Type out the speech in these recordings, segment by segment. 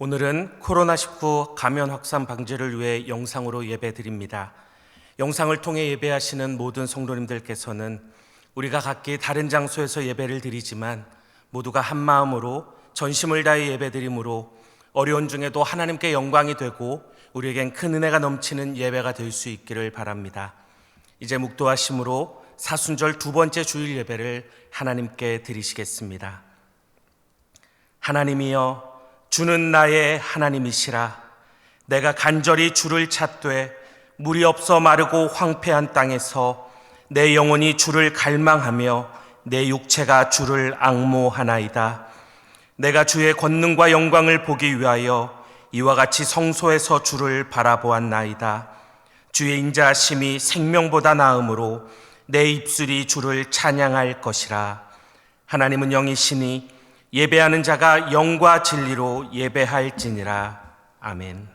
오늘은 코로나19 감염 확산 방지를 위해 영상으로 예배드립니다. 영상을 통해 예배하시는 모든 성도님들께서는 우리가 각기 다른 장소에서 예배를 드리지만 모두가 한 마음으로 전심을 다해 예배드림으로 어려운 중에도 하나님께 영광이 되고 우리에겐 큰 은혜가 넘치는 예배가 될 수 있기를 바랍니다. 이제 묵도하심으로 사순절 두 번째 주일 예배를 하나님께 드리시겠습니다. 하나님이여, 주는 나의 하나님이시라. 내가 간절히 주를 찾되 물이 없어 마르고 황폐한 땅에서 내 영혼이 주를 갈망하며 내 육체가 주를 앙모하나이다. 내가 주의 권능과 영광을 보기 위하여 이와 같이 성소에서 주를 바라보았나이다. 주의 인자하심이 생명보다 나음으로 내 입술이 주를 찬양할 것이라. 하나님은 영이시니 예배하는 자가 영과 진리로 예배할지니라. 아멘.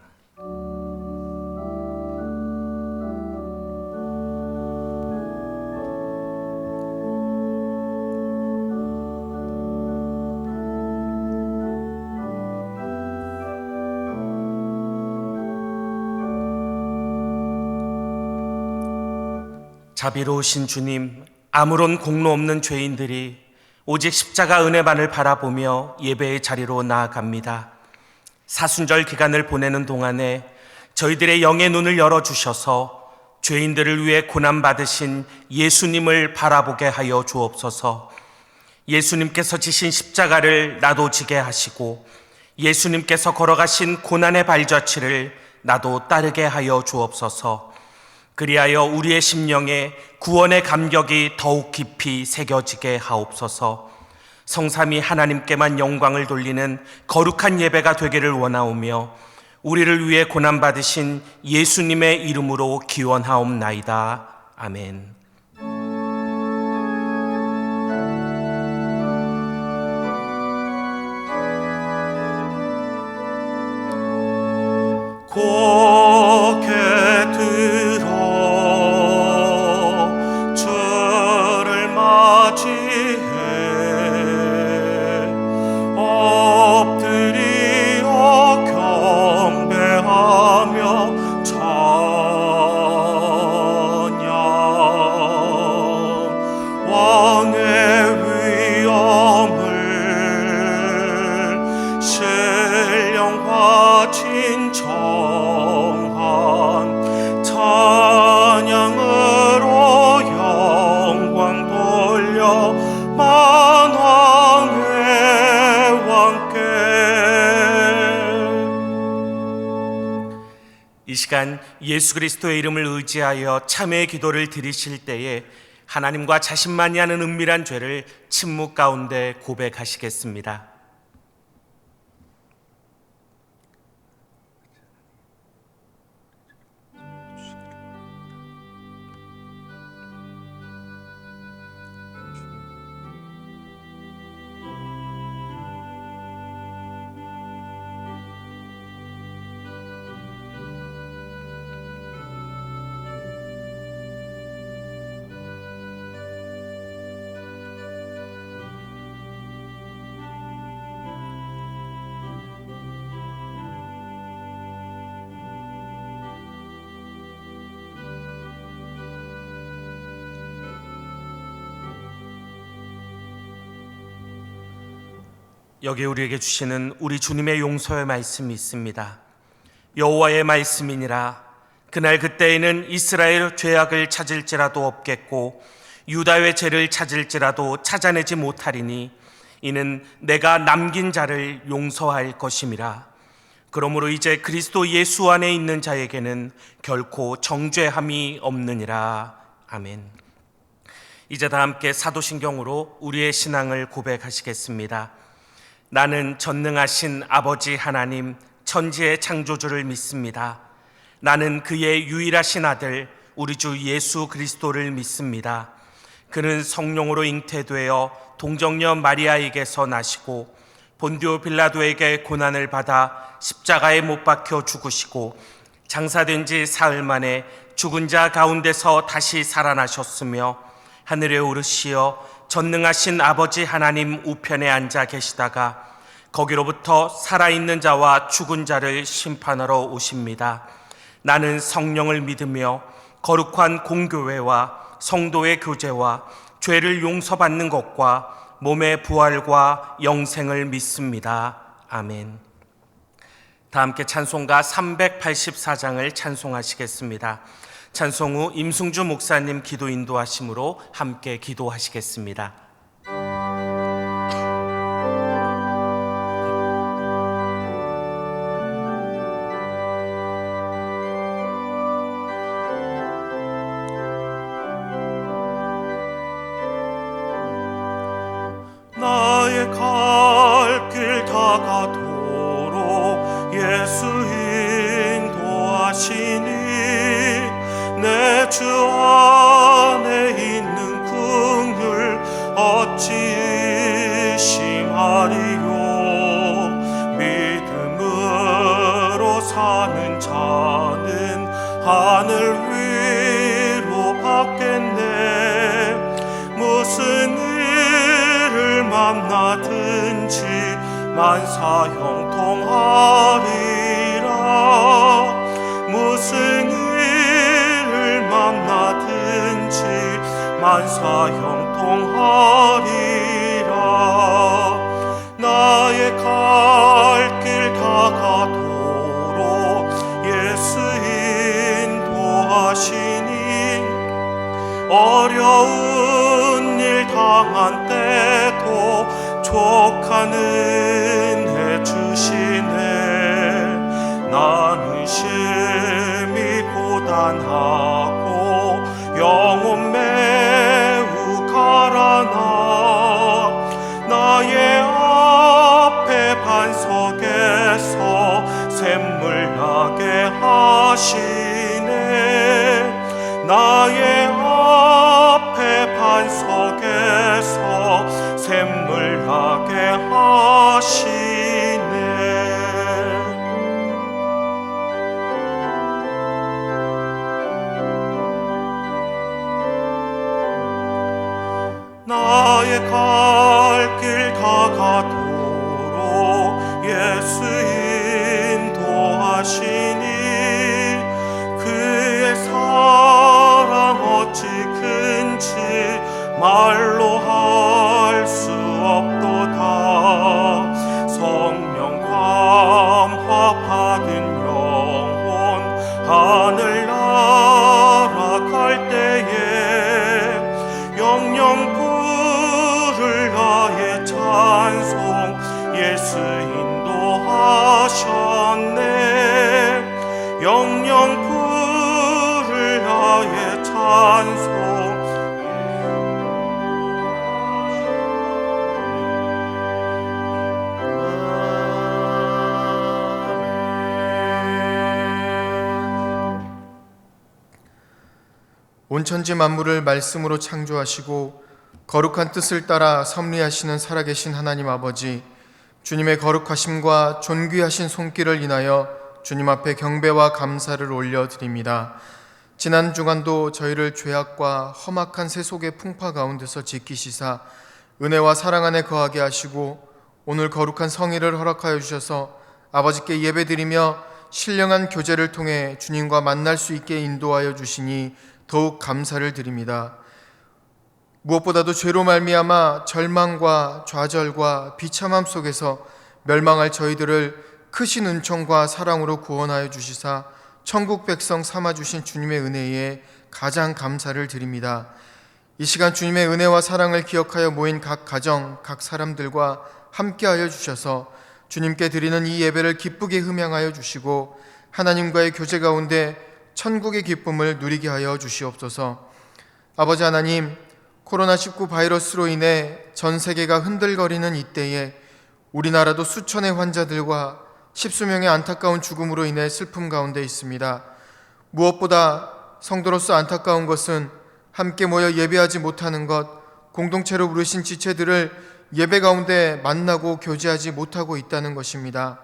자비로우신 주님, 아무런 공로 없는 죄인들이 오직 십자가 은혜만을 바라보며 예배의 자리로 나아갑니다. 사순절 기간을 보내는 동안에 저희들의 영의 눈을 열어주셔서 죄인들을 위해 고난받으신 예수님을 바라보게 하여 주옵소서. 예수님께서 지신 십자가를 나도 지게 하시고 예수님께서 걸어가신 고난의 발자취를 나도 따르게 하여 주옵소서. 그리하여 우리의 심령에 구원의 감격이 더욱 깊이 새겨지게 하옵소서. 성삼위 하나님께만 영광을 돌리는 거룩한 예배가 되기를 원하오며 우리를 위해 고난받으신 예수님의 이름으로 기원하옵나이다. 아멘. 고개 들어 주를 맞이해 엎드리어 경배하며 찬양. 왕의 위엄을 신령과 진정한 찬양으로 영광 돌려 만왕의 왕께. 이 시간 예수 그리스도의 이름을 의지하여 참회의 기도를 드리실 때에 하나님과 자신만이 아는 은밀한 죄를 침묵 가운데 고백하시겠습니다. 여기 우리에게 주시는 우리 주님의 용서의 말씀이 있습니다. 여호와의 말씀이니라. 그날 그때에는 이스라엘 죄악을 찾을지라도 없겠고 유다의 죄를 찾을지라도 찾아내지 못하리니 이는 내가 남긴 자를 용서할 것임이라. 그러므로 이제 그리스도 예수 안에 있는 자에게는 결코 정죄함이 없느니라. 아멘. 이제 다 함께 사도신경으로 우리의 신앙을 고백하시겠습니다. 나는 전능하신 아버지 하나님 천지의 창조주를 믿습니다. 나는 그의 유일하신 아들 우리 주 예수 그리스도를 믿습니다. 그는 성령으로 잉태되어 동정녀 마리아에게서 나시고 본디오 빌라도에게 고난을 받아 십자가에 못 박혀 죽으시고 장사된 지 사흘 만에 죽은 자 가운데서 다시 살아나셨으며 하늘에 오르시어 전능하신 아버지 하나님 우편에 앉아 계시다가 거기로부터 살아있는 자와 죽은 자를 심판하러 오십니다. 나는 성령을 믿으며 거룩한 공교회와 성도의 교제와 죄를 용서받는 것과 몸의 부활과 영생을 믿습니다. 아멘. 다 함께 찬송가 384장을 찬송하시겠습니다. 찬송 후 임승주 목사님 기도 인도하심으로 함께 기도하시겠습니다. 나의 갈 길 다가도록 예수 인도하시니 내 주 안에 있는 긍휼 어찌 의심하리요. 믿음으로 사는 자는 하늘 위로 받겠네. 무슨 일을 만나든지 만사형통하리라. 무슨 일을 만나든지 만사형통하리라. 나의 갈 길 다가도록 예수 인도하시니 어려운 일 당한 때도 족한 은혜 주시네. 나는 심히 고단하고 영혼 매우 가라나. 나의 앞에 반석에서 샘물 나게 하시네. 나의 앞에 반석에서 샘물 나게 하시네. 나의 갈 길 다가도록 예수 인도하시니 그의 사랑 어찌 큰지 말로 할 수 없도다. 성령 감화 받은 영혼 하늘 날아갈 때에 영영 부를 나의 찬송 예수 인도하셨네. 영영 부를 나의 찬송 온천지 만물을 말씀으로 창조하시고 거룩한 뜻을 따라 섭리하시는 살아계신 하나님 아버지, 주님의 거룩하심과 존귀하신 손길을 인하여 주님 앞에 경배와 감사를 올려드립니다. 지난 주간도 저희를 죄악과 험악한 세속의 풍파 가운데서 지키시사 은혜와 사랑 안에 거하게 하시고 오늘 거룩한 성일을 허락하여 주셔서 아버지께 예배드리며 신령한 교제를 통해 주님과 만날 수 있게 인도하여 주시니 더욱 감사를 드립니다. 무엇보다도 죄로 말미암아 절망과 좌절과 비참함 속에서 멸망할 저희들을 크신 은총과 사랑으로 구원하여 주시사 천국 백성 삼아주신 주님의 은혜에 가장 감사를 드립니다. 이 시간 주님의 은혜와 사랑을 기억하여 모인 각 가정, 각 사람들과 함께하여 주셔서 주님께 드리는 이 예배를 기쁘게 흠양하여 주시고 하나님과의 교제 가운데 천국의 기쁨을 누리게 하여 주시옵소서. 아버지 하나님, 코로나19 바이러스로 인해 전 세계가 흔들거리는 이때에 우리나라도 수천의 환자들과 십수명의 안타까운 죽음으로 인해 슬픔 가운데 있습니다. 무엇보다 성도로서 안타까운 것은 함께 모여 예배하지 못하는 것, 공동체로 부르신 지체들을 예배 가운데 만나고 교제하지 못하고 있다는 것입니다.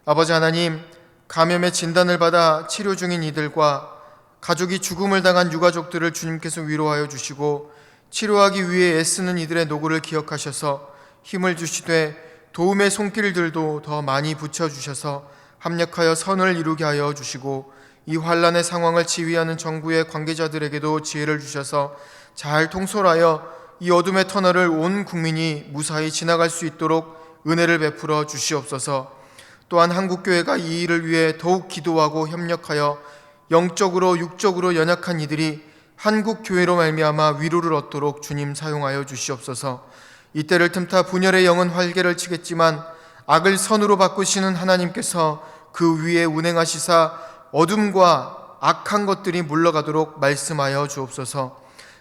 아버지 하나님, 감염의 진단을 받아 치료 중인 이들과 가족이 죽음을 당한 유가족들을 주님께서 위로하여 주시고 치료하기 위해 애쓰는 이들의 노고를 기억하셔서 힘을 주시되 도움의 손길들도 더 많이 붙여주셔서 합력하여 선을 이루게 하여 주시고, 이 환란의 상황을 지휘하는 정부의 관계자들에게도 지혜를 주셔서 잘 통솔하여 이 어둠의 터널을 온 국민이 무사히 지나갈 수 있도록 은혜를 베풀어 주시옵소서. 또한 한국교회가 이 일을 위해 더욱 기도하고 협력하여 영적으로 육적으로 연약한 이들이 한국교회로 말미암아 위로를 얻도록 주님 사용하여 주시옵소서. 이때를 틈타 분열의 영은 활개를 치겠지만 악을 선으로 바꾸시는 하나님께서 그 위에 운행하시사 어둠과 악한 것들이 물러가도록 말씀하여 주옵소서.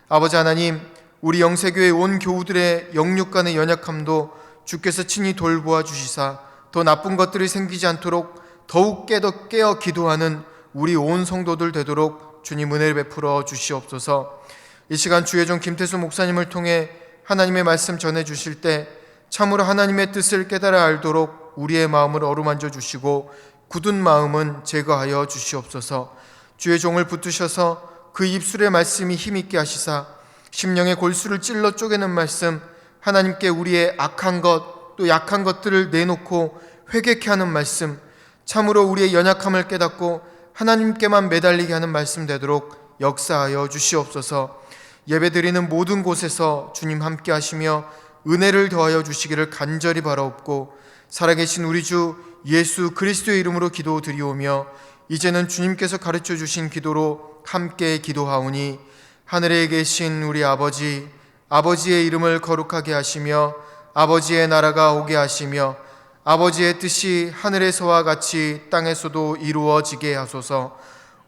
아버지 하나님, 우리 영세교회 온 교우들의 영육 간의 연약함도 주께서 친히 돌보아 주시사 더 나쁜 것들이 생기지 않도록 더욱 깨어 기도하는 우리 온 성도들 되도록 주님 은혜를 베풀어 주시옵소서. 이 시간 주의 종 김태수 목사님을 통해 하나님의 말씀 전해 주실 때 참으로 하나님의 뜻을 깨달아 알도록 우리의 마음을 어루만져 주시고 굳은 마음은 제거하여 주시옵소서. 주의 종을 붙드셔서 그 입술의 말씀이 힘있게 하시사 심령의 골수를 찔러 쪼개는 말씀, 하나님께 우리의 악한 것 또 약한 것들을 내놓고 회개케 하는 말씀, 참으로 우리의 연약함을 깨닫고 하나님께만 매달리게 하는 말씀 되도록 역사하여 주시옵소서. 예배드리는 모든 곳에서 주님 함께 하시며 은혜를 더하여 주시기를 간절히 바라옵고, 살아계신 우리 주 예수 그리스도의 이름으로 기도드리오며 이제는 주님께서 가르쳐 주신 기도로 함께 기도하오니, 하늘에 계신 우리 아버지, 아버지의 이름을 거룩하게 하시며 아버지의 나라가 오게 하시며 아버지의 뜻이 하늘에서와 같이 땅에서도 이루어지게 하소서.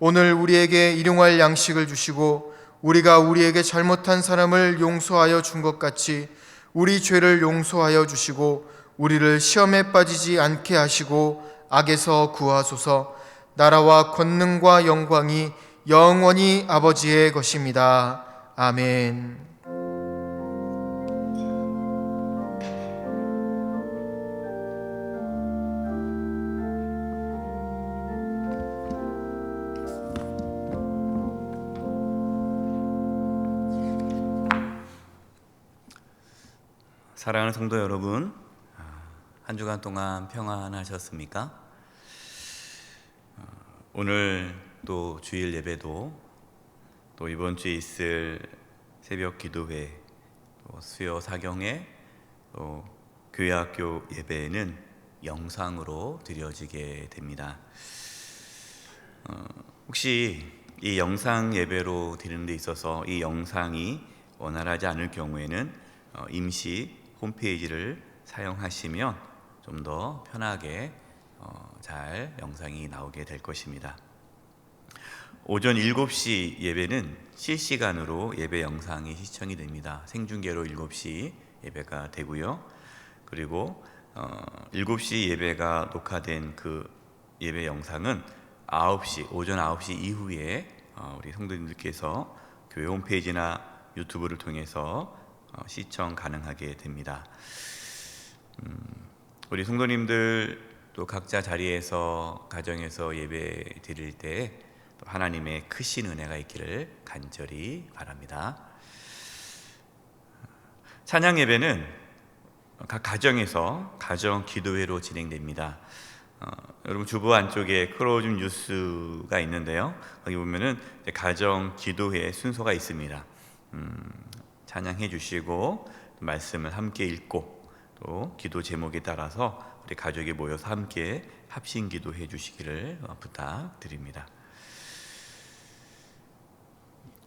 오늘 우리에게 일용할 양식을 주시고 우리가 우리에게 잘못한 사람을 용서하여 준 것 같이 우리 죄를 용서하여 주시고 우리를 시험에 빠지지 않게 하시고 악에서 구하소서. 나라와 권능과 영광이 영원히 아버지의 것입니다. 아멘. 사랑하는 성도 여러분, 한 주간 동안 평안하셨습니까? 오늘 또 주일 예배도 또 이번 주에 있을 새벽 기도회, 또 수요 사경회, 또 교회학교 예배는 영상으로 드려지게 됩니다. 혹시 이 영상 예배로 드리는 데 있어서 이 영상이 원활하지 않을 경우에는 임시 홈페이지를 사용하시면 좀 더 편하게 잘 영상이 나오게 될 것입니다. 오전 7시 예배는 실시간으로 예배 영상이 시청이 됩니다. 생중계로 7시 예배가 되고요. 그리고 7시 예배가 녹화된 그 예배 영상은 오전 9시 이후에 우리 성도님들께서 교회 홈페이지나 유튜브를 통해서 시청 가능하게 됩니다. 우리 성도님들 또 각자 자리에서 가정에서 예배 드릴 때 또 하나님의 크신 은혜가 있기를 간절히 바랍니다. 찬양 예배는 각 가정에서 가정 기도회로 진행됩니다. 여러분 주보 안쪽에 크로즘 뉴스가 있는데요. 거기 보면은 가정 기도회 순서가 있습니다. 찬양해 주시고 말씀을 함께 읽고 또 기도 제목에 따라서 우리 가족이 모여서 함께 합심 기도해 주시기를 부탁드립니다.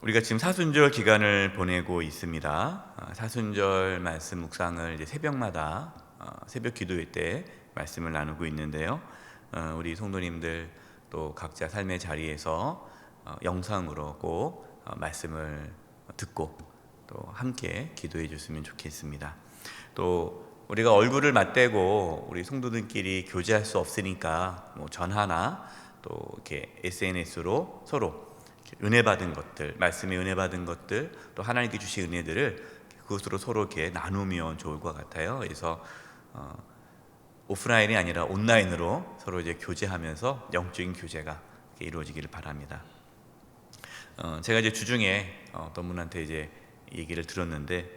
우리가 지금 사순절 기간을 보내고 있습니다. 사순절 말씀 묵상을 이제 새벽마다 새벽 기도회 때 말씀을 나누고 있는데요. 우리 성도님들 또 각자 삶의 자리에서 영상으로 꼭 말씀을 듣고 또 함께 기도해 줬으면 좋겠습니다. 또 우리가 얼굴을 맞대고 우리 성도들끼리 교제할 수 없으니까 뭐 전화나 또 이렇게 SNS로 서로 은혜 받은 것들, 말씀에 은혜 받은 것들, 또 하나님께 주신 은혜들을 그것으로 서로 이렇게 나누면 좋을 것 같아요. 그래서 오프라인이 아니라 온라인으로 서로 이제 교제하면서 영적인 교제가 이루어지기를 바랍니다. 제가 이제 주중에 어떤 분한테 이제 얘기를 들었는데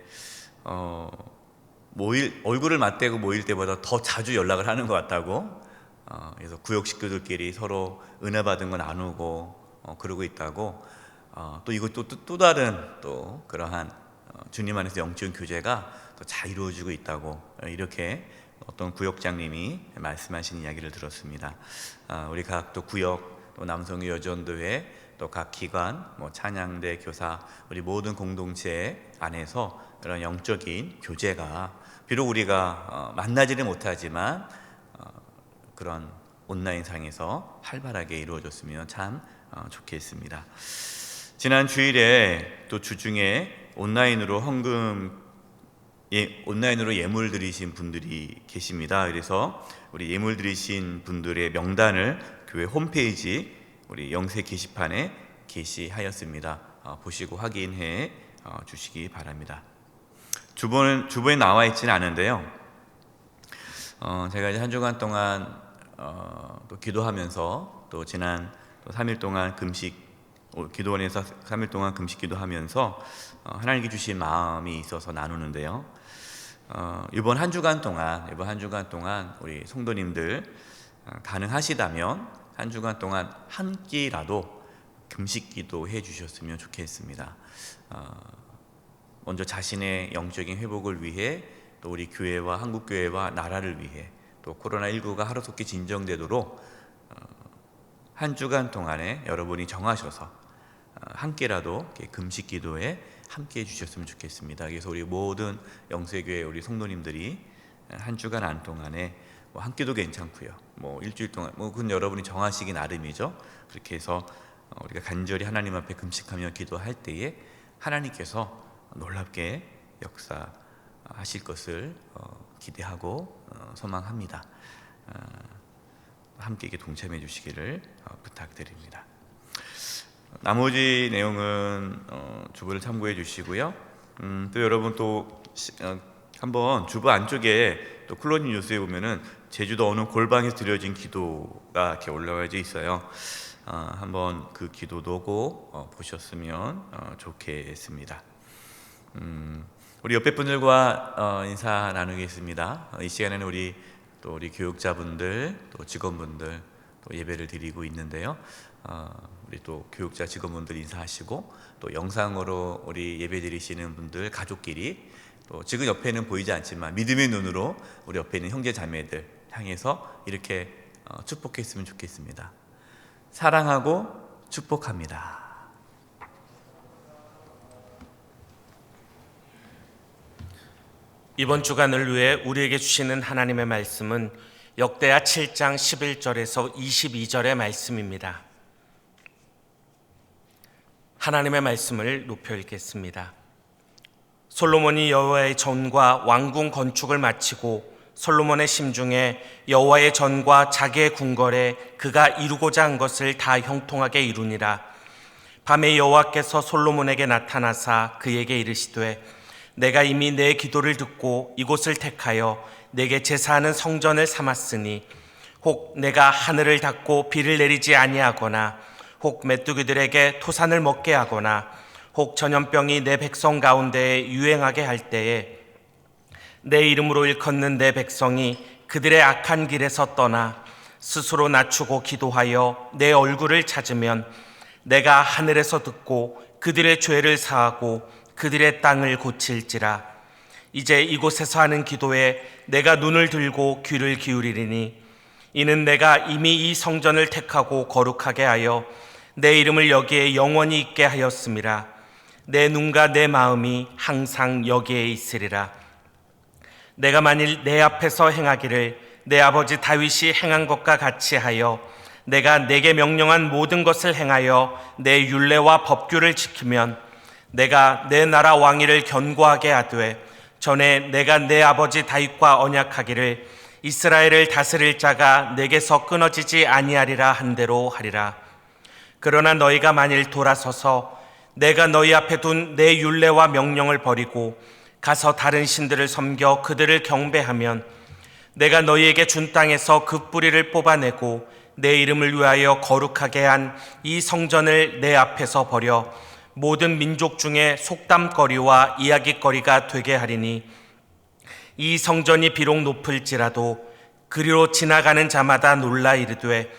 얼굴을 맞대고 모일 때보다 더 자주 연락을 하는 것 같다고. 그래서 구역 식구들끼리 서로 은혜 받은 거 나누고 그러고 있다고. 또 이것도 또 다른 또 그러한 주님 안에서 영적인 교제가 더 잘 이루어지고 있다고, 이렇게 어떤 구역장님이 말씀하신 이야기를 들었습니다. 우리 각 또 구역, 또 남성의 여전도회, 또 각 기관, 찬양대, 교사, 우리 모든 공동체 안에서 이런 영적인 교제가 비록 우리가 만나지는 못하지만 그런 온라인상에서 활발하게 이루어졌으면 참 좋겠습니다. 지난 주일에 또 주중에 온라인으로 예물 드리신 분들이 계십니다. 그래서 우리 예물 드리신 분들의 명단을 교회 홈페이지 우리 영세 게시판에 게시하였습니다. 보시고 확인해 주시기 바랍니다. 주보에 나와 있지는 않은데요. 제가 이제 한 주간 동안 또 기도하면서, 또 지난 또 3일 동안 기도원에서 3일 동안 금식 기도하면서 하나님께 주신 마음이 있어서 나누는데요. 이번 한 주간 동안 우리 성도님들 가능하시다면 한 주간 동안 한 끼라도 금식 기도해 주셨으면 좋겠습니다. 먼저 자신의 영적인 회복을 위해, 또 우리 교회와 한국교회와 나라를 위해, 또 코로나19가 하루속히 진정되도록 한 주간 동안에 여러분이 정하셔서 한 끼라도 금식 기도에 함께 해주셨으면 좋겠습니다. 그래서 우리 모든 영세교회 우리 성도님들이 한 주간 안 동안에 한 끼도 괜찮고요, 일주일 동안 그건 여러분이 정하시기 나름이죠. 그렇게 해서 우리가 간절히 하나님 앞에 금식하며 기도할 때에 하나님께서 놀랍게 역사하실 것을 기대하고 소망합니다. 함께 동참해 주시기를 부탁드립니다. 나머지 내용은 주보를 참고해 주시고요. 또 여러분 또 한번 주보 안쪽에 또 클로징 뉴스에 보면은 제주도 어느 골방에서 드려진 기도가 이렇게 올라와 있어요. 한번 그 기도도 꼭 보셨으면 좋겠습니다. 우리 옆에 분들과 인사 나누겠습니다. 이 시간에는 우리 교육자분들, 또 직원분들 또 예배를 드리고 있는데요. 우리 또 교육자 직원분들 인사하시고, 또 영상으로 우리 예배 드리시는 분들 가족끼리, 또 지금 옆에는 보이지 않지만 믿음의 눈으로 우리 옆에 있는 형제 자매들 향해서 이렇게 축복했으면 좋겠습니다. 사랑하고 축복합니다. 이번 주간을 위해 우리에게 주시는 하나님의 말씀은 역대하 7장 11절에서 22절의 말씀입니다. 하나님의 말씀을 높여 읽겠습니다. 솔로몬이 여호와의 전과 왕궁 건축을 마치고 솔로몬의 심중에 여호와의 전과 자기의 궁궐에 그가 이루고자 한 것을 다 형통하게 이루니라. 밤에 여호와께서 솔로몬에게 나타나사 그에게 이르시되, 내가 이미 내 기도를 듣고 이곳을 택하여 내게 제사하는 성전을 삼았으니, 혹 내가 하늘을 닫고 비를 내리지 아니하거나, 혹 메뚜기들에게 토산을 먹게 하거나, 혹 전염병이 내 백성 가운데에 유행하게 할 때에 내 이름으로 일컫는 내 백성이 그들의 악한 길에서 떠나 스스로 낮추고 기도하여 내 얼굴을 찾으면 내가 하늘에서 듣고 그들의 죄를 사하고 그들의 땅을 고칠지라. 이제 이곳에서 하는 기도에 내가 눈을 들고 귀를 기울이리니, 이는 내가 이미 이 성전을 택하고 거룩하게 하여 내 이름을 여기에 영원히 있게 하였음이라. 내 눈과 내 마음이 항상 여기에 있으리라. 내가 만일 내 앞에서 행하기를 내 아버지 다윗이 행한 것과 같이 하여 내가 내게 명령한 모든 것을 행하여 내 율례와 법규를 지키면, 내가 내 나라 왕위를 견고하게 하되 전에 내가 내 아버지 다윗과 언약하기를 이스라엘을 다스릴 자가 내게서 끊어지지 아니하리라 한 대로 하리라. 그러나 너희가 만일 돌아서서 내가 너희 앞에 둔 내 율례와 명령을 버리고 가서 다른 신들을 섬겨 그들을 경배하면, 내가 너희에게 준 땅에서 그 뿌리를 뽑아내고 내 이름을 위하여 거룩하게 한 이 성전을 내 앞에서 버려 모든 민족 중에 속담거리와 이야기거리가 되게 하리니, 이 성전이 비록 높을지라도 그리로 지나가는 자마다 놀라 이르되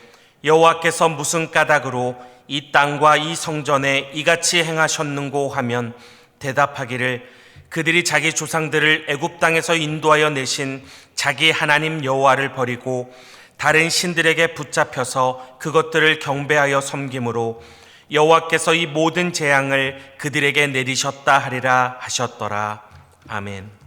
여호와께서 무슨 까닭으로 이 땅과 이 성전에 이같이 행하셨는고 하면 대답하기를 그들이 자기 조상들을 애굽 땅에서 인도하여 내신 자기 하나님 여호와를 버리고 다른 신들에게 붙잡혀서 그것들을 경배하여 섬김으로 여호와께서 이 모든 재앙을 그들에게 내리셨다 하리라 하셨더라. 아멘.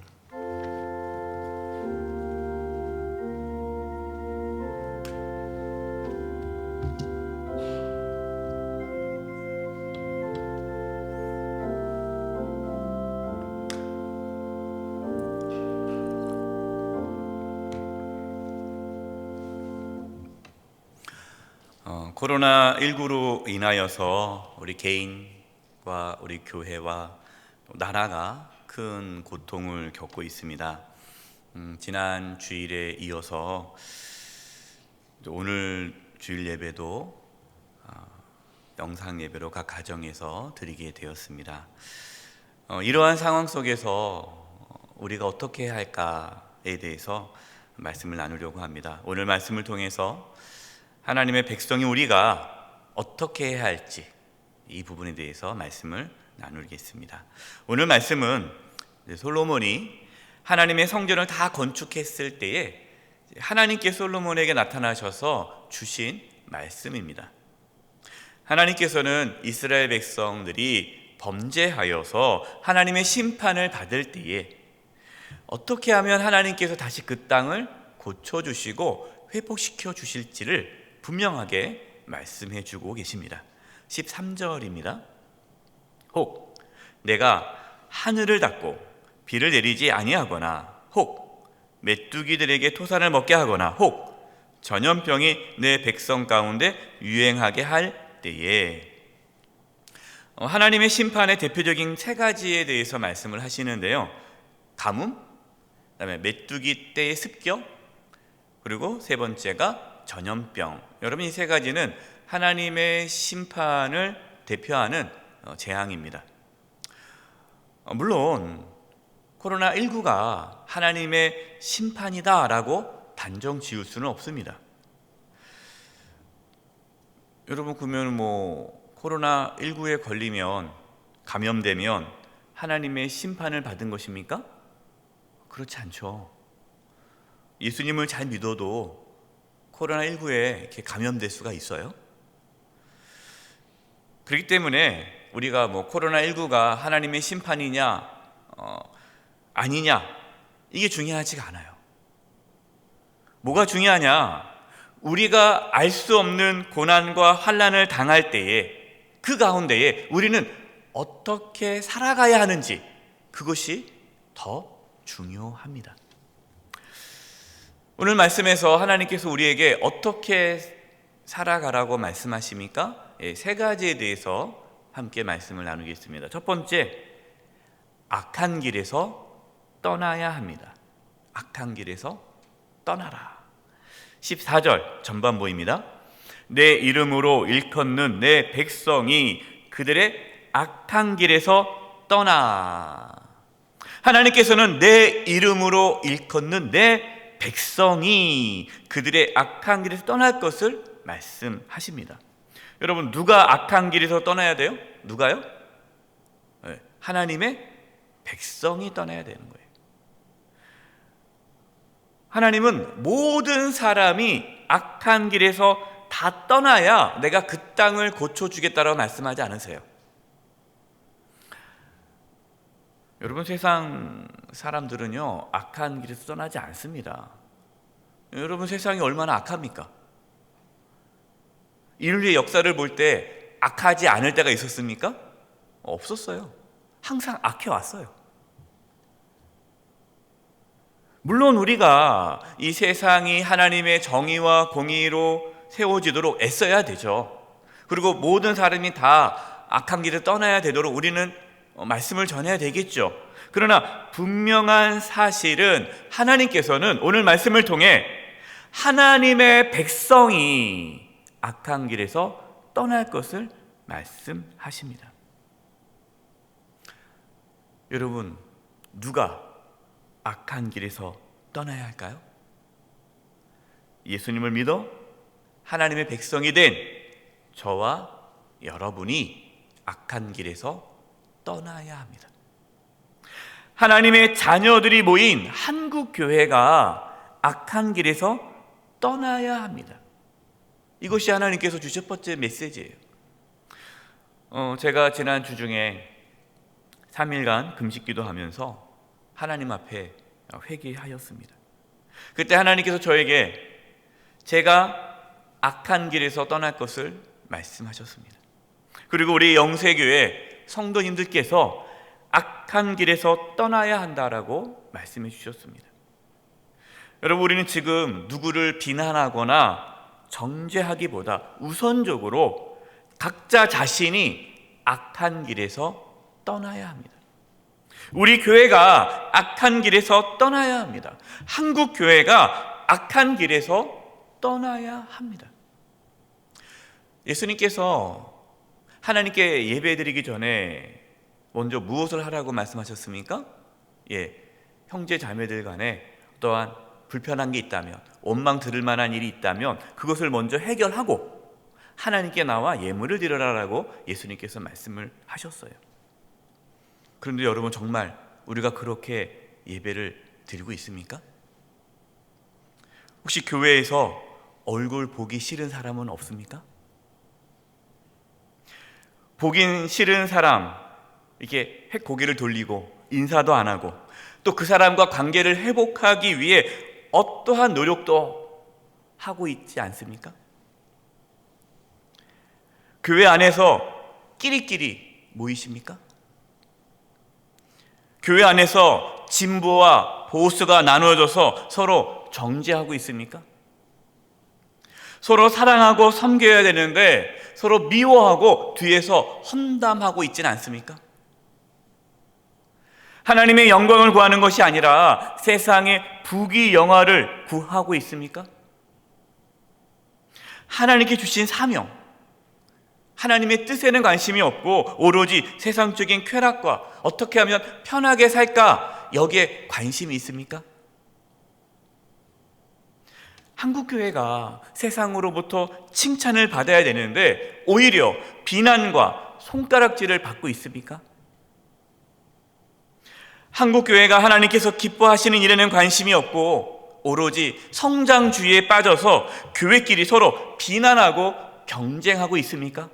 코로나19로 인하여서 우리 개인과 우리 교회와 나라가 큰 고통을 겪고 있습니다. 지난 주일에 이어서 오늘 주일 예배도 영상 예배로 각 가정에서 드리게 되었습니다. 이러한 상황 속에서 우리가 어떻게 해야 할까에 대해서 말씀을 나누려고 합니다. 오늘 말씀을 통해서 하나님의 백성이 우리가 어떻게 해야 할지 이 부분에 대해서 말씀을 나누겠습니다. 오늘 말씀은 솔로몬이 하나님의 성전을 다 건축했을 때에 하나님께 솔로몬에게 나타나셔서 주신 말씀입니다. 하나님께서는 이스라엘 백성들이 범죄하여서 하나님의 심판을 받을 때에 어떻게 하면 하나님께서 다시 그 땅을 고쳐주시고 회복시켜 주실지를 분명하게 말씀해 주고 계십니다. 13절입니다. 혹 내가 하늘을 닫고 비를 내리지 아니하거나 혹 메뚜기들에게 토산을 먹게 하거나 혹 전염병이 내 백성 가운데 유행하게 할 때에 하나님의 심판의 대표적인 세 가지에 대해서 말씀을 하시는데요. 가뭄, 그다음에 메뚜기 떼의 습격, 그리고 세 번째가 전염병. 여러분, 이 세 가지는 하나님의 심판을 대표하는 재앙입니다. 물론 코로나19가 하나님의 심판이다라고 단정 지을 수는 없습니다. 여러분, 그러면 코로나19에 걸리면 감염되면 하나님의 심판을 받은 것입니까? 그렇지 않죠. 예수님을 잘 믿어도 코로나19에 이렇게 감염될 수가 있어요. 그렇기 때문에 우리가 코로나19가 하나님의 심판이냐 아니냐 이게 중요하지가 않아요. 뭐가 중요하냐? 우리가 알 수 없는 고난과 환난을 당할 때에 그 가운데에 우리는 어떻게 살아가야 하는지 그것이 더 중요합니다. 오늘 말씀에서 하나님께서 우리에게 어떻게 살아가라고 말씀하십니까? 세 가지에 대해서 함께 말씀을 나누겠습니다. 첫 번째, 악한 길에서 떠나야 합니다. 악한 길에서 떠나라. 14절 전반부입니다. 내 이름으로 일컫는 내 백성이 그들의 악한 길에서 떠나. 하나님께서는 내 이름으로 일컫는 내 백성이 그들의 악한 길에서 떠날 것을 말씀하십니다. 여러분, 누가 악한 길에서 떠나야 돼요? 누가요? 하나님의 백성이 떠나야 되는 거예요. 하나님은 모든 사람이 악한 길에서 다 떠나야 내가 그 땅을 고쳐주겠다라고 말씀하지 않으세요. 여러분, 세상 사람들은요 악한 길에서 떠나지 않습니다. 여러분, 세상이 얼마나 악합니까? 인류의 역사를 볼 때 악하지 않을 때가 있었습니까? 없었어요. 항상 악해왔어요. 물론 우리가 이 세상이 하나님의 정의와 공의로 세워지도록 애써야 되죠. 그리고 모든 사람이 다 악한 길을 떠나야 되도록 우리는 말씀을 전해야 되겠죠. 그러나 분명한 사실은 하나님께서는 오늘 말씀을 통해 하나님의 백성이 악한 길에서 떠날 것을 말씀하십니다. 여러분, 누가 악한 길에서 떠나야 할까요? 예수님을 믿어 하나님의 백성이 된 저와 여러분이 악한 길에서 떠나야 합니다. 하나님의 자녀들이 모인 한국 교회가 악한 길에서 떠나야 합니다. 이것이 하나님께서 주신 첫 번째 메시지예요. 제가 지난 주 중에 3일간 금식기도 하면서 하나님 앞에 회개하였습니다. 그때 하나님께서 저에게 제가 악한 길에서 떠날 것을 말씀하셨습니다. 그리고 우리 영세교회 성도님들께서 악한 길에서 떠나야 한다라고 말씀해 주셨습니다. 여러분, 우리는 지금 누구를 비난하거나 정죄하기보다 우선적으로 각자 자신이 악한 길에서 떠나야 합니다. 우리 교회가 악한 길에서 떠나야 합니다. 한국 교회가 악한 길에서 떠나야 합니다. 예수님께서 하나님께 예배드리기 전에 먼저 무엇을 하라고 말씀하셨습니까? 형제 자매들 간에 또한 불편한 게 있다면, 원망 들을 만한 일이 있다면 그것을 먼저 해결하고 하나님께 나와 예물을 드려라라고 예수님께서 말씀을 하셨어요. 그런데 여러분, 정말 우리가 그렇게 예배를 드리고 있습니까? 혹시 교회에서 얼굴 보기 싫은 사람은 없습니까? 보긴 싫은 사람, 이렇게 고개를 돌리고 인사도 안 하고 또 그 사람과 관계를 회복하기 위해 어떠한 노력도 하고 있지 않습니까? 교회 안에서 끼리끼리 모이십니까? 교회 안에서 진보와 보수가 나누어져서 서로 정죄하고 있습니까? 서로 사랑하고 섬겨야 되는데 서로 미워하고 뒤에서 험담하고 있지는 않습니까? 하나님의 영광을 구하는 것이 아니라 세상의 부귀영화를 구하고 있습니까? 하나님께 주신 사명, 하나님의 뜻에는 관심이 없고 오로지 세상적인 쾌락과 어떻게 하면 편하게 살까, 여기에 관심이 있습니까? 한국교회가 세상으로부터 칭찬을 받아야 되는데 오히려 비난과 손가락질을 받고 있습니까? 한국교회가 하나님께서 기뻐하시는 일에는 관심이 없고 오로지 성장주의에 빠져서 교회끼리 서로 비난하고 경쟁하고 있습니까?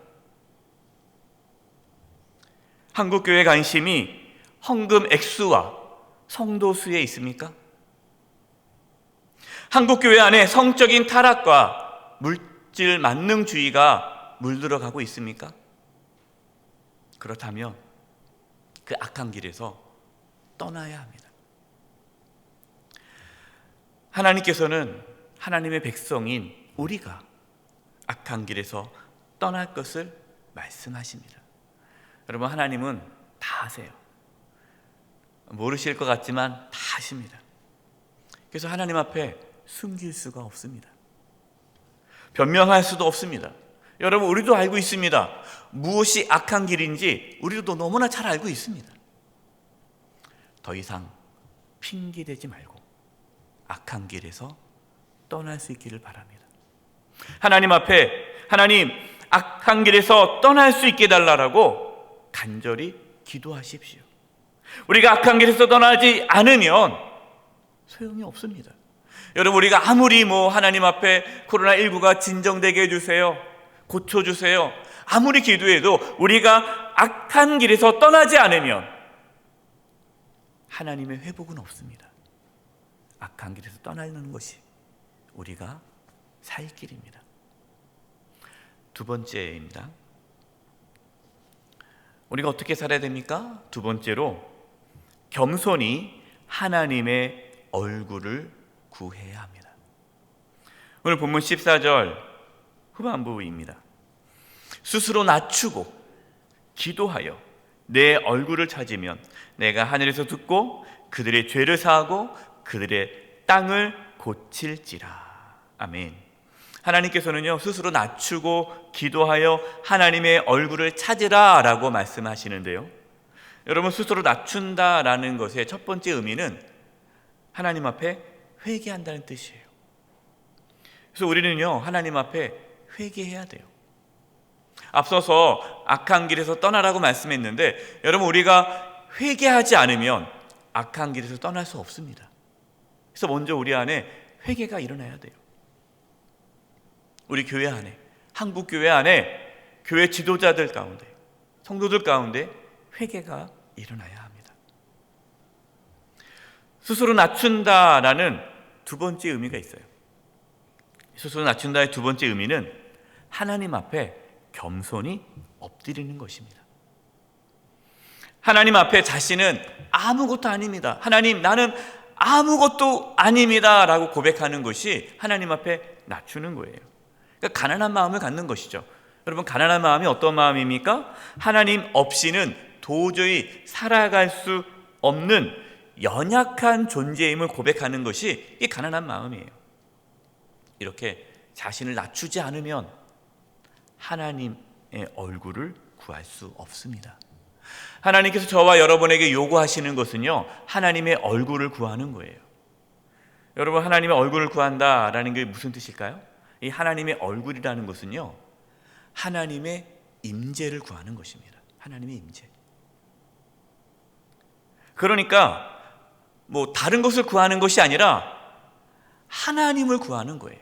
한국교회 관심이 헌금 액수와 성도 수에 있습니까? 한국교회 안에 성적인 타락과 물질 만능주의가 물들어가고 있습니까? 그렇다면 그 악한 길에서 떠나야 합니다. 하나님께서는 하나님의 백성인 우리가 악한 길에서 떠날 것을 말씀하십니다. 여러분, 하나님은 다 아세요. 모르실 것 같지만 다 아십니다. 그래서 하나님 앞에 숨길 수가 없습니다. 변명할 수도 없습니다. 여러분, 우리도 알고 있습니다. 무엇이 악한 길인지 우리도 너무나 잘 알고 있습니다. 더 이상 핑계대지 말고 악한 길에서 떠날 수 있기를 바랍니다. 하나님 앞에, 하나님, 악한 길에서 떠날 수 있게 해달라고 간절히 기도하십시오. 우리가 악한 길에서 떠나지 않으면 소용이 없습니다. 여러분, 우리가 아무리 하나님 앞에 코로나19가 진정되게 해주세요, 고쳐주세요, 아무리 기도해도 우리가 악한 길에서 떠나지 않으면 하나님의 회복은 없습니다. 악한 길에서 떠나는 것이 우리가 살 길입니다. 두 번째입니다. 우리가 어떻게 살아야 됩니까? 두 번째로, 겸손히 하나님의 얼굴을 구해야 합니다. 오늘 본문 14절 후반부입니다. 스스로 낮추고 기도하여 내 얼굴을 찾으면 내가 하늘에서 듣고 그들의 죄를 사하고 그들의 땅을 고칠지라. 아멘. 하나님께서는요, 스스로 낮추고 기도하여 하나님의 얼굴을 찾으라 라고 말씀하시는데요, 여러분, 스스로 낮춘다라는 것의 첫 번째 의미는 하나님 앞에 회개한다는 뜻이에요. 그래서 우리는요, 하나님 앞에 회개해야 돼요. 앞서서 악한 길에서 떠나라고 말씀했는데, 여러분, 우리가 회개하지 않으면 악한 길에서 떠날 수 없습니다. 그래서 먼저 우리 안에 회개가 일어나야 돼요. 우리 교회 안에, 한국 교회 안에, 교회 지도자들 가운데, 성도들 가운데 회개가 일어나야 합니다. 스스로 낮춘다라는 두 번째 의미가 있어요. 스스로 낮춘다의 두 번째 의미는 하나님 앞에 겸손히 엎드리는 것입니다. 하나님 앞에 자신은 아무것도 아닙니다. 하나님, 나는 아무것도 아닙니다 라고 고백하는 것이 하나님 앞에 낮추는 거예요. 그러니까 가난한 마음을 갖는 것이죠. 여러분, 가난한 마음이 어떤 마음입니까? 하나님 없이는 도저히 살아갈 수 없는 연약한 존재임을 고백하는 것이 이 가난한 마음이에요. 이렇게 자신을 낮추지 않으면 하나님의 얼굴을 구할 수 없습니다. 하나님께서 저와 여러분에게 요구하시는 것은요, 하나님의 얼굴을 구하는 거예요. 여러분, 하나님의 얼굴을 구한다라는 게 무슨 뜻일까요? 이 하나님의 얼굴이라는 것은요, 하나님의 임재를 구하는 것입니다. 하나님의 임재. 그러니까 뭐 다른 것을 구하는 것이 아니라 하나님을 구하는 거예요.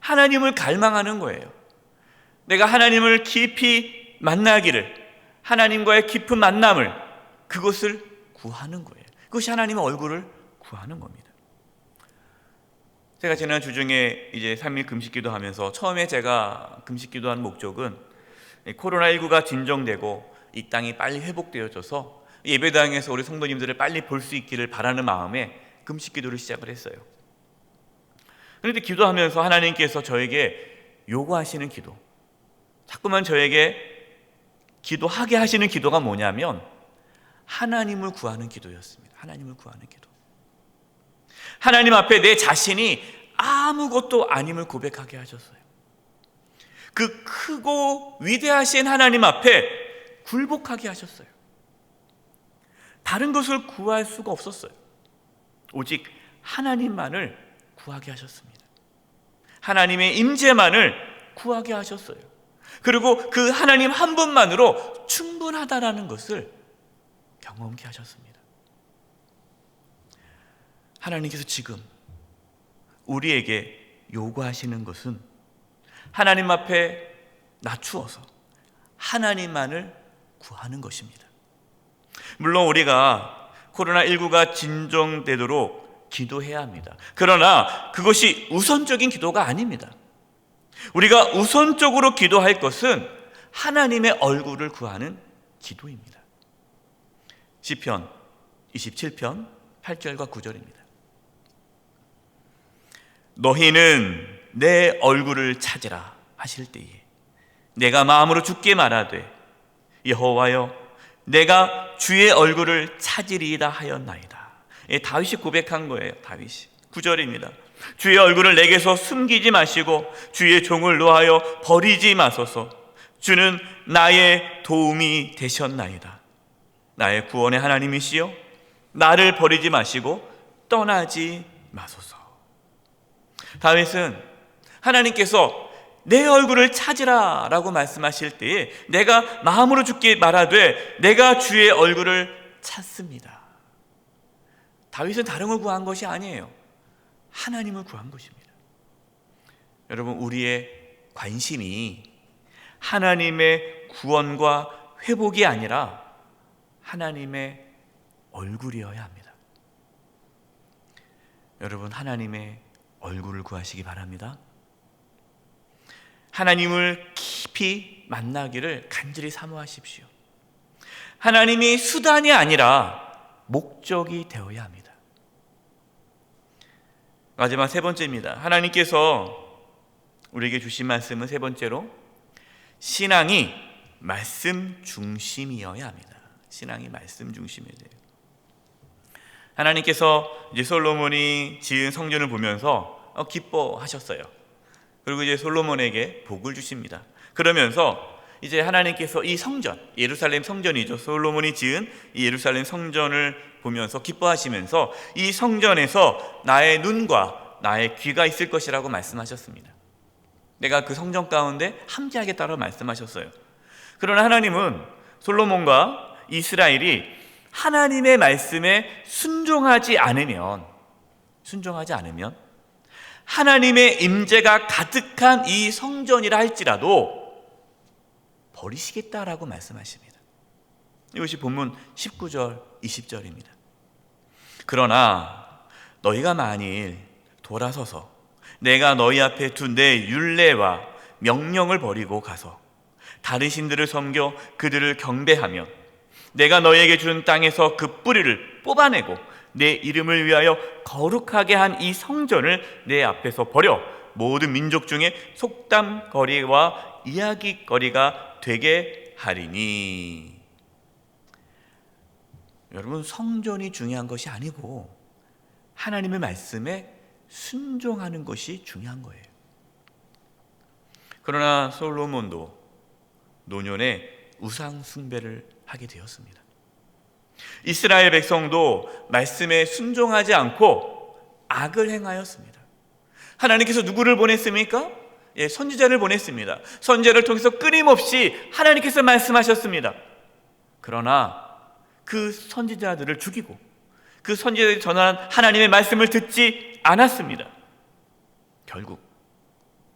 하나님을 갈망하는 거예요. 내가 하나님을 깊이 만나기를, 하나님과의 깊은 만남을, 그것을 구하는 거예요. 그것이 하나님의 얼굴을 구하는 겁니다. 제가 지난 주중에 이제 3일 금식기도 하면서 처음에 제가 금식기도한 목적은 코로나19가 진정되고 이 땅이 빨리 회복되어져서 예배당에서 우리 성도님들을 빨리 볼 수 있기를 바라는 마음에 금식기도를 시작을 했어요. 그런데 기도하면서 하나님께서 저에게 요구하시는 기도, 자꾸만 저에게 기도하게 하시는 기도가 뭐냐면 하나님을 구하는 기도였습니다. 하나님을 구하는 기도. 하나님 앞에 내 자신이 아무것도 아님을 고백하게 하셨어요. 그 크고 위대하신 하나님 앞에 굴복하게 하셨어요. 다른 것을 구할 수가 없었어요. 오직 하나님만을 구하게 하셨습니다. 하나님의 임재만을 구하게 하셨어요. 그리고 그 하나님 한 분만으로 충분하다라는 것을 경험케 하셨습니다. 하나님께서 지금 우리에게 요구하시는 것은 하나님 앞에 낮추어서 하나님만을 구하는 것입니다. 물론 우리가 코로나19가 진정되도록 기도해야 합니다. 그러나 그것이 우선적인 기도가 아닙니다. 우리가 우선적으로 기도할 것은 하나님의 얼굴을 구하는 기도입니다. 시편 27편 8절과 9절입니다. 너희는 내 얼굴을 찾으라 하실 때에 내가 마음으로 주께 말하되 여호와여 내가 주의 얼굴을 찾으리이다 하였나이다. 다윗이 고백한 거예요. 다윗이 9절입니다. 주의 얼굴을 내게서 숨기지 마시고 주의 종을 노하여 버리지 마소서. 주는 나의 도움이 되셨나이다. 나의 구원의 하나님이시여 나를 버리지 마시고 떠나지 마소서. 다윗은 하나님께서 내 얼굴을 찾으라 라고 말씀하실 때에 내가 마음으로 주께 말하되 내가 주의 얼굴을 찾습니다. 다윗은 다른 걸 구한 것이 아니에요. 하나님을 구한 것입니다. 여러분, 우리의 관심이 하나님의 구원과 회복이 아니라 하나님의 얼굴이어야 합니다. 여러분, 하나님의 얼굴을 구하시기 바랍니다. 하나님을 깊이 만나기를 간절히 사모하십시오. 하나님이 수단이 아니라 목적이 되어야 합니다. 마지막 세 번째입니다. 하나님께서 우리에게 주신 말씀은 세 번째로 신앙이 말씀 중심이어야 합니다. 신앙이 말씀 중심이어야 돼요. 하나님께서 이제 솔로몬이 지은 성전을 보면서 기뻐하셨어요. 그리고 이제 솔로몬에게 복을 주십니다. 그러면서 이제 하나님께서 이 성전, 예루살렘 성전이죠. 솔로몬이 지은 이 예루살렘 성전을 보면서 기뻐하시면서 이 성전에서 나의 눈과 나의 귀가 있을 것이라고 말씀하셨습니다. 내가 그 성전 가운데 함께하겠다고 말씀하셨어요. 그러나 하나님은 솔로몬과 이스라엘이 하나님의 말씀에 순종하지 않으면 하나님의 임재가 가득한 이 성전이라 할지라도 버리시겠다라고 말씀하십니다. 이것이 본문 19절, 20절입니다. 그러나 너희가 만일 돌아서서 내가 너희 앞에 둔 내 율례와 명령을 버리고 가서 다른 신들을 섬겨 그들을 경배하면 내가 너희에게 준 땅에서 그 뿌리를 뽑아내고 내 이름을 위하여 거룩하게 한 이 성전을 내 앞에서 버려 모든 민족 중에 속담거리와 이야기거리가 되게 하리니. 여러분, 성전이 중요한 것이 아니고 하나님의 말씀에 순종하는 것이 중요한 거예요. 그러나 솔로몬도 노년에 우상 숭배를 하게 되었습니다. 이스라엘 백성도 말씀에 순종하지 않고 악을 행하였습니다. 하나님께서 누구를 보냈습니까? 선지자를 보냈습니다. 선지자를 통해서 끊임없이 하나님께서 말씀하셨습니다. 그러나 그 선지자들을 죽이고 그 선지자들이 전한 하나님의 말씀을 듣지 않았습니다. 결국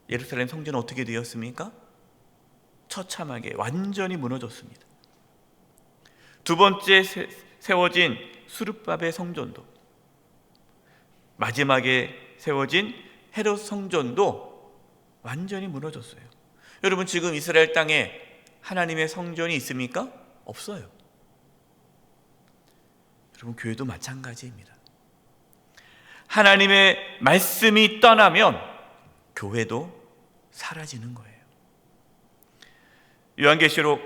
예루살렘 성전은 어떻게 되었습니까? 처참하게 완전히 무너졌습니다. 두 번째 세워진 수르바벨 성전도, 마지막에 세워진 헤롯 성전도 완전히 무너졌어요. 여러분, 지금 이스라엘 땅에 하나님의 성전이 있습니까? 없어요. 여러분, 교회도 마찬가지입니다. 하나님의 말씀이 떠나면 교회도 사라지는 거예요. 요한계시록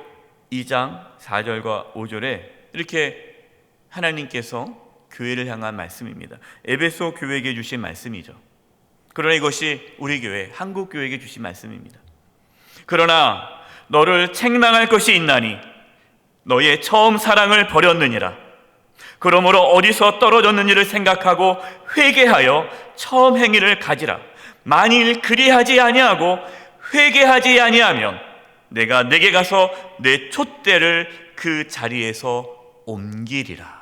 2장 4절과 5절에 이렇게 하나님께서 교회를 향한 말씀입니다. 에베소 교회에게 주신 말씀이죠. 그러나 이것이 우리 교회, 한국 교회에게 주신 말씀입니다. 그러나 너를 책망할 것이 있나니 너의 처음 사랑을 버렸느니라. 그러므로 어디서 떨어졌는지를 생각하고 회개하여 처음 행위를 가지라. 만일 그리하지 아니하고 회개하지 아니하면 내가 내게 가서 내 촛대를 그 자리에서 옮기리라.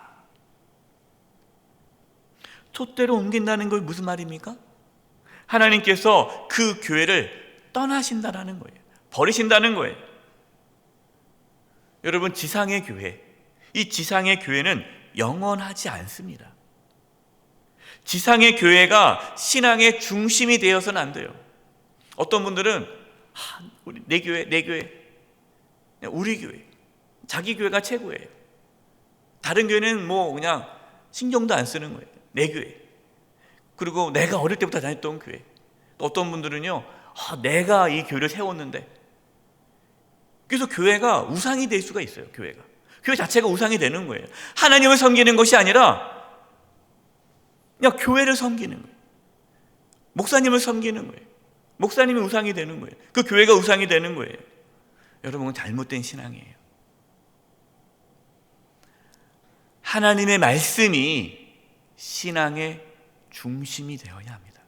촛대로 옮긴다는 건 무슨 말입니까? 하나님께서 그 교회를 떠나신다는 거예요. 버리신다는 거예요. 여러분, 지상의 교회, 이 지상의 교회는 영원하지 않습니다. 지상의 교회가 신앙의 중심이 되어서는 안 돼요. 어떤 분들은 내 교회, 우리 교회, 자기 교회가 최고예요. 다른 교회는 뭐 그냥 신경도 안 쓰는 거예요. 내 교회. 그리고 내가 어릴 때부터 다녔던 교회. 또 어떤 분들은요, 내가 이 교회를 세웠는데. 그래서 교회가 우상이 될 수가 있어요. 교회 자체가 우상이 되는 거예요. 하나님을 섬기는 것이 아니라 그냥 교회를 섬기는 거예요. 목사님을 섬기는 거예요. 목사님이 우상이 되는 거예요. 그 교회가 우상이 되는 거예요. 여러분, 잘못된 신앙이에요. 하나님의 말씀이 신앙의 중심이 되어야 합니다.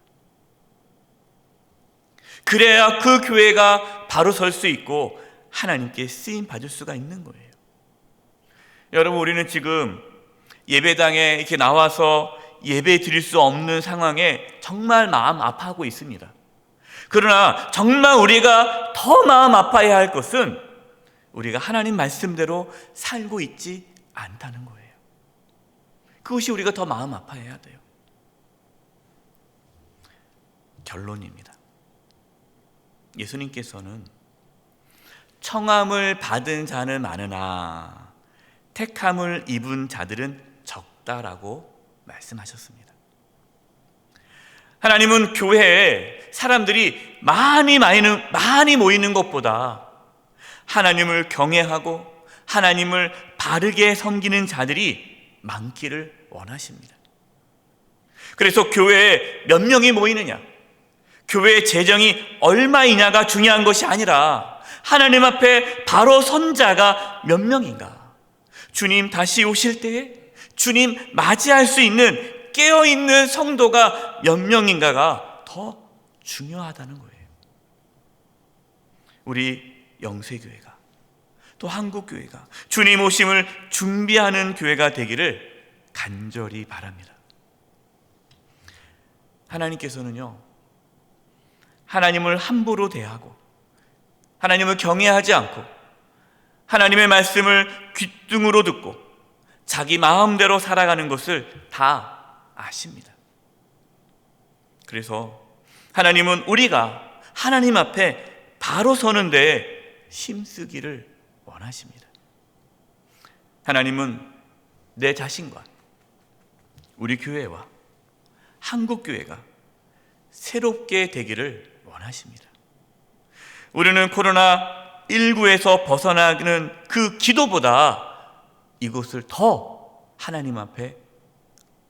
그래야 그 교회가 바로 설 수 있고 하나님께 쓰임 받을 수가 있는 거예요. 여러분, 우리는 지금 예배당에 이렇게 나와서 예배 드릴 수 없는 상황에 정말 마음 아파하고 있습니다. 그러나 정말 우리가 더 마음 아파해야 할 것은 우리가 하나님 말씀대로 살고 있지 않다는 거예요. 그것이 우리가 더 마음 아파해야 돼요. 결론입니다. 예수님께서는 청함을 받은 자는 많으나 택함을 입은 자들은 적다라고 말씀하셨습니다. 하나님은 교회에 사람들이 많이 모이는 것보다 하나님을 경외하고 하나님을 바르게 섬기는 자들이 많기를 원하십니다. 그래서 교회에 몇 명이 모이느냐, 교회의 재정이 얼마이냐가 중요한 것이 아니라 하나님 앞에 바로 선 자가 몇 명인가? 주님 다시 오실 때에 주님 맞이할 수 있는 깨어있는 성도가 몇 명인가가 더 중요하다는 거예요. 우리 영세교회가 또 한국교회가 주님 오심을 준비하는 교회가 되기를 간절히 바랍니다. 하나님께서는요, 하나님을 함부로 대하고 하나님을 경외하지 않고 하나님의 말씀을 귓등으로 듣고 자기 마음대로 살아가는 것을 다 아십니다. 그래서 하나님은 우리가 하나님 앞에 바로 서는 데에 힘쓰기를 원하십니다. 하나님은 내 자신과 우리 교회와 한국교회가 새롭게 되기를 원하십니다. 우리는 코로나19에서 벗어나는 그 기도보다 이것을 더 하나님 앞에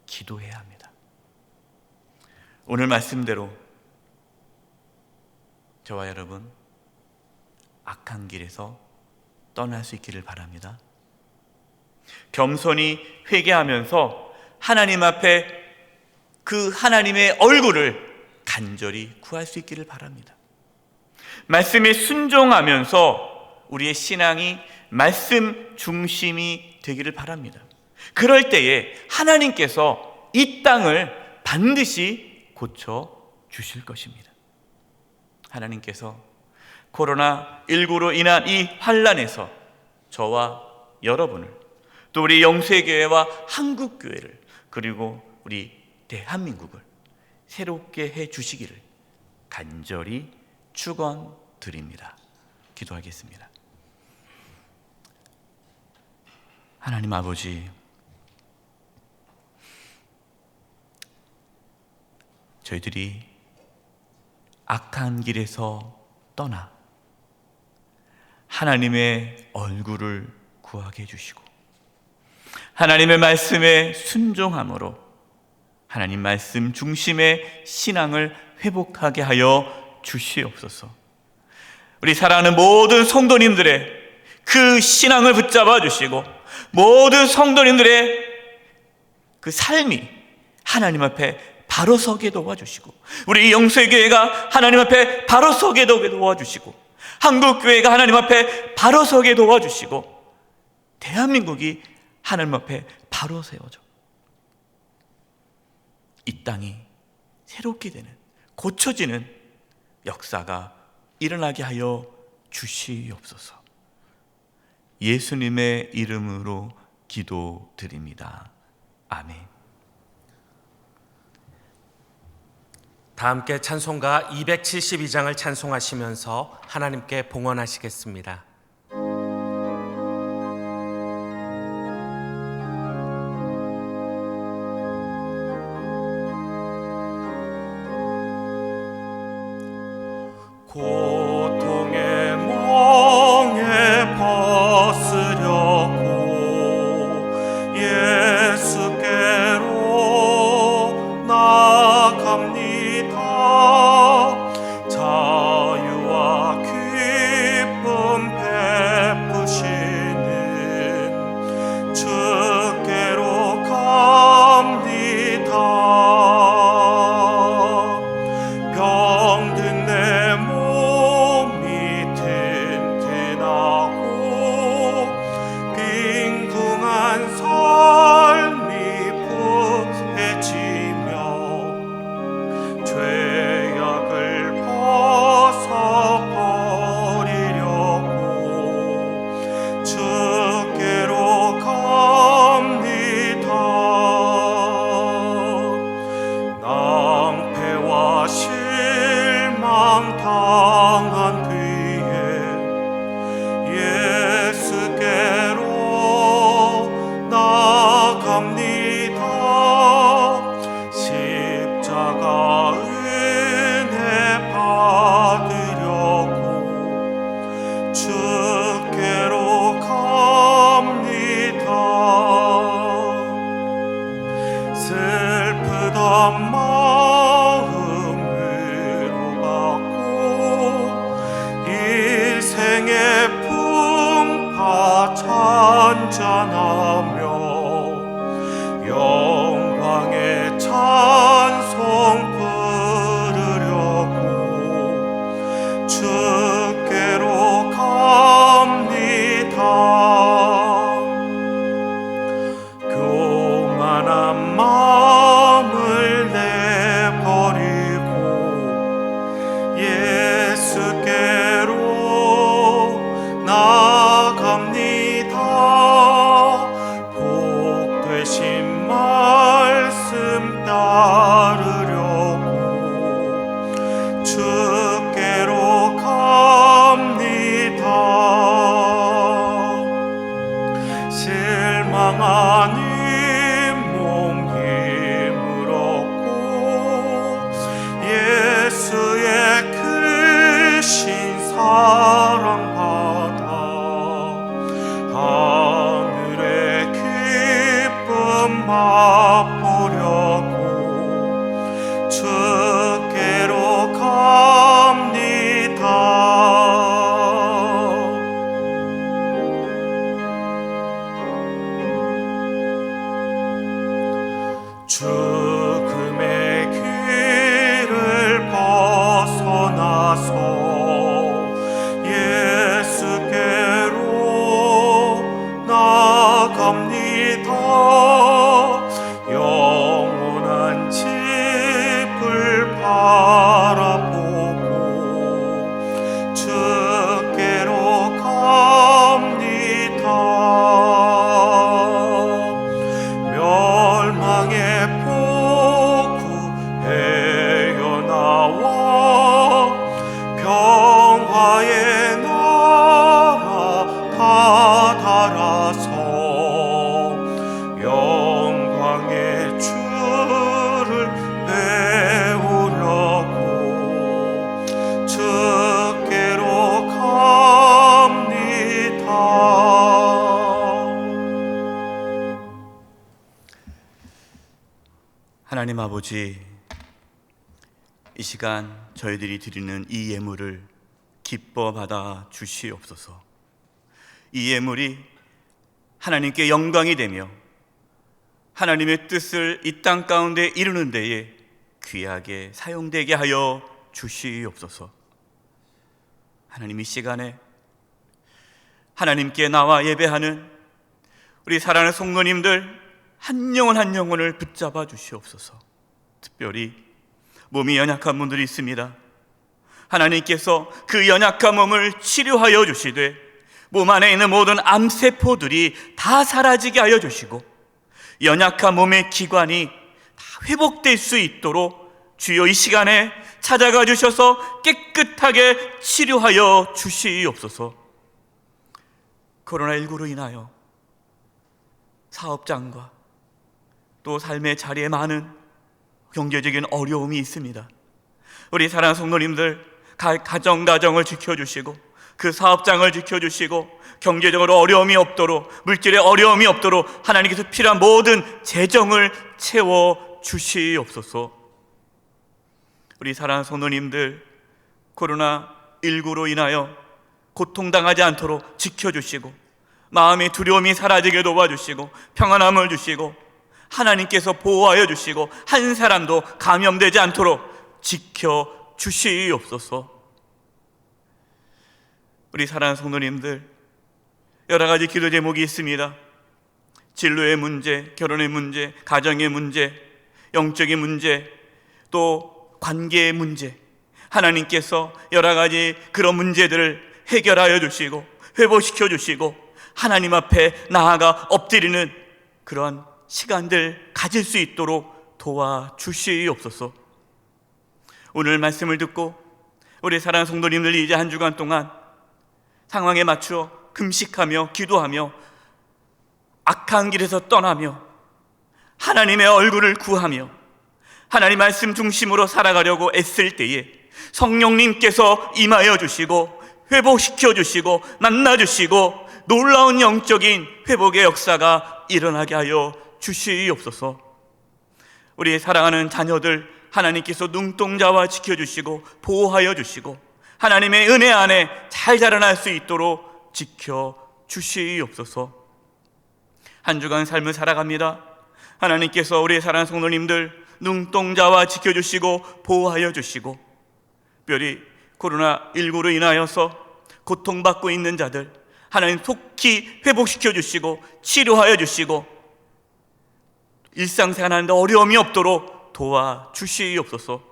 기도해야 합니다. 오늘 말씀대로 저와 여러분 악한 길에서 떠날 수 있기를 바랍니다. 겸손히 회개하면서 하나님 앞에 그 하나님의 얼굴을 간절히 구할 수 있기를 바랍니다. 말씀에 순종하면서 우리의 신앙이 말씀 중심이 되기를 바랍니다. 그럴 때에 하나님께서 이 땅을 반드시 고쳐 주실 것입니다. 하나님께서 코로나19로 인한 이 환난에서 저와 여러분을, 또 우리 영세교회와 한국교회를, 그리고 우리 대한민국을 새롭게 해 주시기를 간절히 축원드립니다. 기도하겠습니다. 하나님 아버지, 저희들이 악한 길에서 떠나 하나님의 얼굴을 구하게 해주시고 하나님의 말씀에 순종함으로 하나님 말씀 중심의 신앙을 회복하게 하여 주시옵소서. 우리 사랑하는 모든 성도님들의 그 신앙을 붙잡아 주시고 모든 성도님들의 그 삶이 하나님 앞에 바로 서게 도와주시고 우리 영세교회가 하나님 앞에 바로 서게 도와주시고 한국교회가 하나님 앞에 바로 서게 도와주시고 대한민국이 하나님 앞에 바로 세워져 이 땅이 새롭게 되는, 고쳐지는 역사가 일어나게 하여 주시옵소서. 예수님의 이름으로 기도드립니다. 아멘. 다 함께 찬송가 272장을 찬송하시면서 하나님께 봉헌하시겠습니다. 고통의 멍에 벗으려고 예수께로 나갑니다. 자유와 기쁨 찬양하며 영광의 찬송 부르려고 주께로 갑니다. 교만한 마음을 내버리고 예수께로 나아갑니다. 복되신 말씀 따르려고 주께로 갑니다. 실망한 몸 힘을 얻고 예수의 크신 사랑 받아 하늘의 기쁨 맛보려고 주께로 갑니다. 죽음의 길을 벗어나서 예수께로 나아갑니다. 영원한 집을 바라보고 주께로 갑니다. 멸망의 폭우 헤어나와 평화의 나라 다다라서 영광의 주를 배우려고 주께로 갑니다. 하나님 아버지, 이 시간 저희들이 드리는 이 예물을 기뻐 받아 주시옵소서. 이 예물이 하나님께 영광이 되며 하나님의 뜻을 이 땅 가운데 이루는 데에 귀하게 사용되게 하여 주시옵소서. 하나님, 이 시간에 하나님께 나와 예배하는 우리 사랑하는 성도님들 한 영혼 한 영혼을 붙잡아 주시옵소서. 특별히 몸이 연약한 분들이 있습니다. 하나님께서 그 연약한 몸을 치료하여 주시되 몸 안에 있는 모든 암세포들이 다 사라지게 하여 주시고 연약한 몸의 기관이 다 회복될 수 있도록 주여 이 시간에 찾아가 주셔서 깨끗하게 치료하여 주시옵소서. 코로나19로 인하여 사업장과 또 삶의 자리에 많은 경제적인 어려움이 있습니다. 우리 사랑하는 성도님들 가정을 지켜주시고 그 사업장을 지켜주시고 경제적으로 어려움이 없도록 물질의 어려움이 없도록 하나님께서 필요한 모든 재정을 채워주시옵소서. 우리 사랑하는 성도님들 코로나19로 인하여 고통당하지 않도록 지켜주시고 마음의 두려움이 사라지게 도와주시고 평안함을 주시고 하나님께서 보호하여 주시고 한 사람도 감염되지 않도록 지켜주시옵소서. 우리 사랑하는 성도님들 여러 가지 기도 제목이 있습니다. 진로의 문제, 결혼의 문제, 가정의 문제, 영적인 문제, 또 관계의 문제, 하나님께서 여러 가지 그런 문제들을 해결하여 주시고 회복시켜 주시고 하나님 앞에 나아가 엎드리는 그러한 시간들 가질 수 있도록 도와주시옵소서. 오늘 말씀을 듣고 우리 사랑하는 성도님들이 이제 한 주간 동안 상황에 맞추어 금식하며 기도하며 악한 길에서 떠나며 하나님의 얼굴을 구하며 하나님 말씀 중심으로 살아가려고 애쓸 때에 성령님께서 임하여 주시고 회복시켜 주시고 만나 주시고 놀라운 영적인 회복의 역사가 일어나게 하여 주시옵소서. 우리 사랑하는 자녀들 하나님께서 눈동자와 지켜주시고 보호하여 주시고 하나님의 은혜 안에 잘 자라날 수 있도록 지켜주시옵소서. 한 주간 삶을 살아갑니다. 하나님께서 우리의 사랑하는 성도님들 눈동자와 지켜주시고 보호하여 주시고, 특별히 코로나19로 인하여서 고통받고 있는 자들 하나님 속히 회복시켜 주시고 치료하여 주시고 일상생활하는데 어려움이 없도록 도와주시옵소서.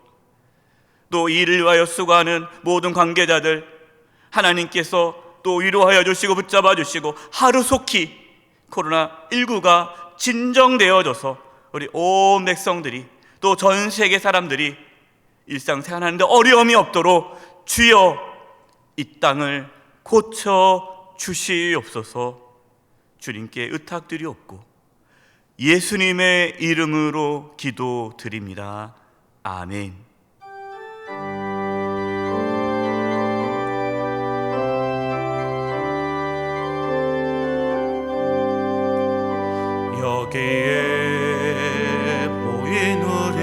또 이 일을 위하여 수고하는 모든 관계자들 하나님께서 또 위로하여 주시고 붙잡아 주시고 하루속히 코로나19가 진정되어져서 우리 온 백성들이 또 전 세계 사람들이 일상생활하는데 어려움이 없도록 주여 이 땅을 고쳐 주시옵소서. 주님께 의탁드리옵고 예수님의 이름으로 기도드립니다. 아멘. 여기에 모인 우리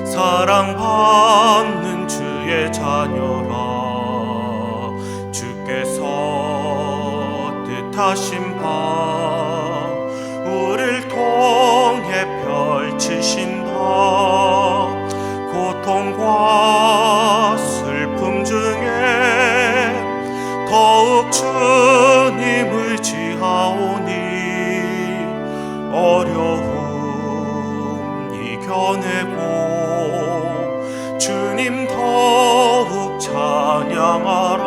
사랑받는 주의 자녀라. 주께서 뜻하신 바 우릴 통해 펼치신다. 고통과 슬픔 중에 더욱 주님 의지하오니 어려움 이겨내고 주님 더욱 찬양하라.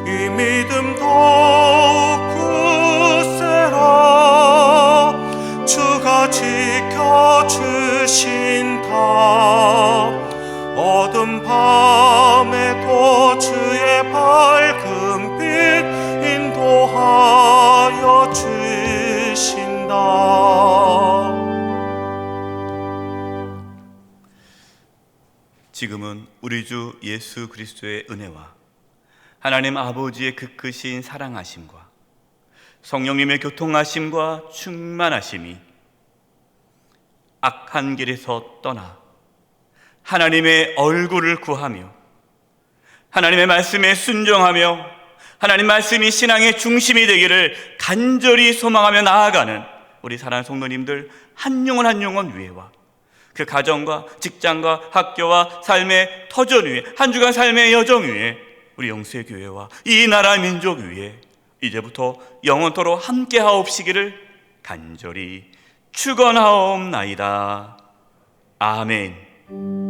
이 믿음 더욱 굳세라. 주가 지켜주신다. 어둠 밤에도 주의 밝은 빛 인도하여 주신다. 지금은 우리 주 예수 그리스도의 은혜와 하나님 아버지의 그 크신 사랑하심과 성령님의 교통하심과 충만하심이 악한 길에서 떠나 하나님의 얼굴을 구하며 하나님의 말씀에 순종하며 하나님 말씀이 신앙의 중심이 되기를 간절히 소망하며 나아가는 우리 사랑하는 성도님들 한 영혼 한 영혼 위에와 그 가정과 직장과 학교와 삶의 터전 위에 한 주간 삶의 여정 위에 우리 영수의 교회와 이 나라 민족 위에 이제부터 영원토록 함께하옵시기를 간절히 축원하옵나이다. 아멘.